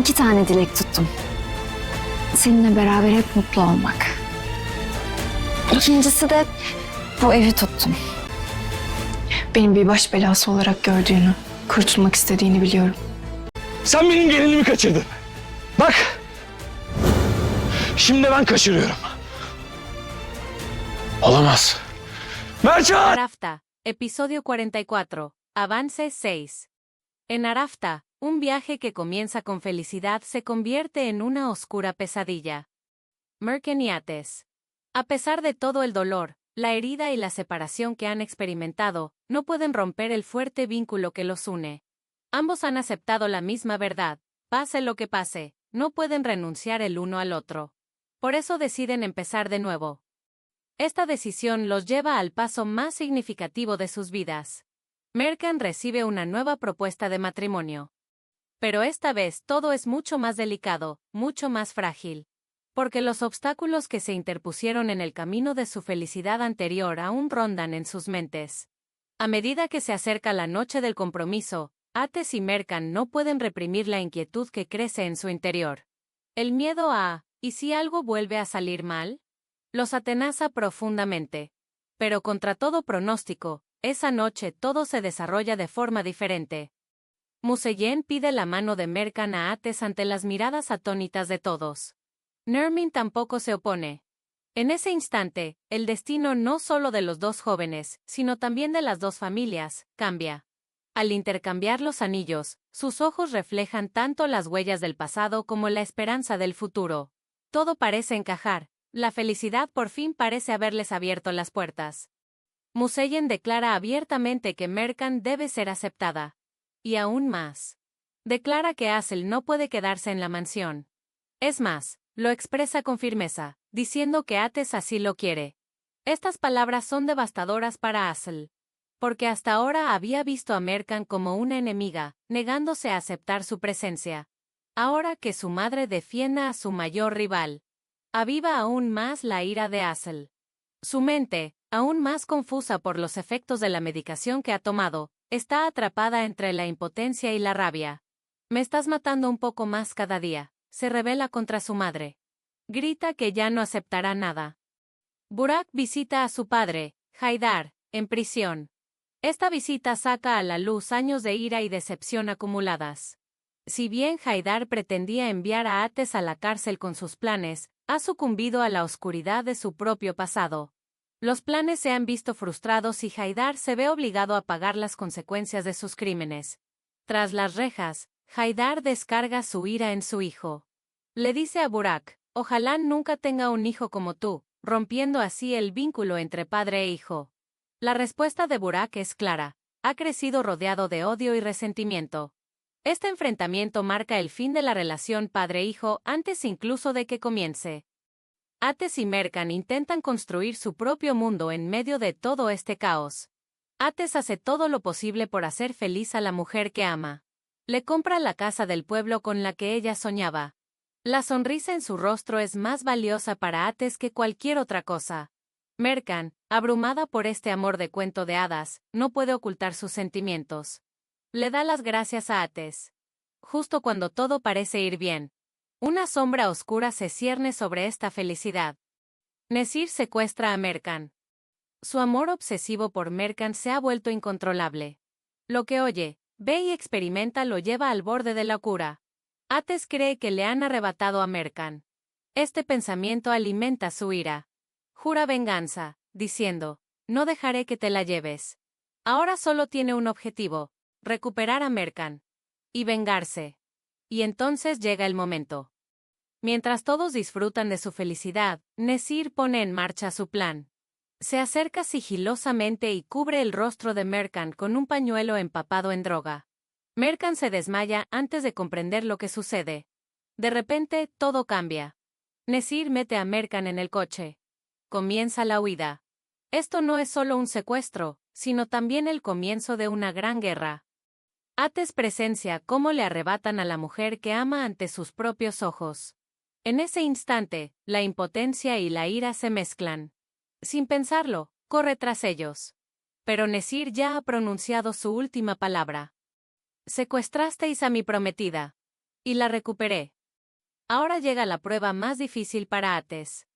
2 tane dilek tuttum. Seninle beraber hep mutlu olmak. İkincisi de bu evi tuttum. Benim bir baş belası olarak gördüğünü, kurtulmak istediğini biliyorum. Sen benim gelinimi kaçırdın. Bak. Şimdi ben kaçırıyorum. Olamaz. Mercan! Arafta, episodio 44, avance 6. En Arafta, un viaje que comienza con felicidad se convierte en una oscura pesadilla. Merken y Ates. A pesar de todo el dolor, la herida y la separación que han experimentado, no pueden romper el fuerte vínculo que los une. Ambos han aceptado la misma verdad, pase lo que pase, no pueden renunciar el uno al otro. Por eso deciden empezar de nuevo. Esta decisión los lleva al paso más significativo de sus vidas. Merkan recibe una nueva propuesta de matrimonio. Pero esta vez todo es mucho más delicado, mucho más frágil. Porque los obstáculos que se interpusieron en el camino de su felicidad anterior aún rondan en sus mentes. A medida que se acerca la noche del compromiso, Ates y Merkan no pueden reprimir la inquietud que crece en su interior. El miedo a ¿y si algo vuelve a salir mal? Los atenaza profundamente. Pero contra todo pronóstico, esa noche todo se desarrolla de forma diferente. Museyen pide la mano de Merkan a Ates ante las miradas atónitas de todos. Nermin tampoco se opone. En ese instante, el destino no solo de los dos jóvenes, sino también de las dos familias, cambia. Al intercambiar los anillos, sus ojos reflejan tanto las huellas del pasado como la esperanza del futuro. Todo parece encajar, la felicidad por fin parece haberles abierto las puertas. Museyen declara abiertamente que Merkan debe ser aceptada. Y aún más. Declara que Asel no puede quedarse en la mansión. Es más, lo expresa con firmeza, diciendo que Ates así lo quiere. Estas palabras son devastadoras para Asel. Porque hasta ahora había visto a Merkan como una enemiga, negándose a aceptar su presencia. Ahora que su madre defienda a su mayor rival, aviva aún más la ira de Asel. Su mente, aún más confusa por los efectos de la medicación que ha tomado, está atrapada entre la impotencia y la rabia. Me estás matando un poco más cada día, se rebela contra su madre. Grita que ya no aceptará nada. Burak visita a su padre, Haidar, en prisión. Esta visita saca a la luz años de ira y decepción acumuladas. Si bien Haidar pretendía enviar a Ates a la cárcel con sus planes, ha sucumbido a la oscuridad de su propio pasado. Los planes se han visto frustrados y Haidar se ve obligado a pagar las consecuencias de sus crímenes. Tras las rejas, Haidar descarga su ira en su hijo. Le dice a Burak, ojalá nunca tenga un hijo como tú, rompiendo así el vínculo entre padre e hijo. La respuesta de Burak es clara, ha crecido rodeado de odio y resentimiento. Este enfrentamiento marca el fin de la relación padre-hijo antes incluso de que comience. Ates y Merkan intentan construir su propio mundo en medio de todo este caos. Ates hace todo lo posible por hacer feliz a la mujer que ama. Le compra la casa del pueblo con la que ella soñaba. La sonrisa en su rostro es más valiosa para Ates que cualquier otra cosa. Merkan, abrumada por este amor de cuento de hadas, no puede ocultar sus sentimientos. Le da las gracias a Ates. Justo cuando todo parece ir bien, una sombra oscura se cierne sobre esta felicidad. Nesir secuestra a Merkan. Su amor obsesivo por Merkan se ha vuelto incontrolable. Lo que oye, ve y experimenta lo lleva al borde de la locura. Ates cree que le han arrebatado a Merkan. Este pensamiento alimenta su ira. Jura venganza, diciendo, no dejaré que te la lleves. Ahora solo tiene un objetivo, recuperar a Merkan. Y vengarse. Y entonces llega el momento. Mientras todos disfrutan de su felicidad, Nesir pone en marcha su plan. Se acerca sigilosamente y cubre el rostro de Merkan con un pañuelo empapado en droga. Merkan se desmaya antes de comprender lo que sucede. De repente, todo cambia. Nesir mete a Merkan en el coche. Comienza la huida. Esto no es solo un secuestro, sino también el comienzo de una gran guerra. Ates presencia cómo le arrebatan a la mujer que ama ante sus propios ojos. En ese instante, la impotencia y la ira se mezclan. Sin pensarlo, corre tras ellos. Pero Nesir ya ha pronunciado su última palabra. Secuestrasteis a mi prometida. Y la recuperé. Ahora llega la prueba más difícil para Ates.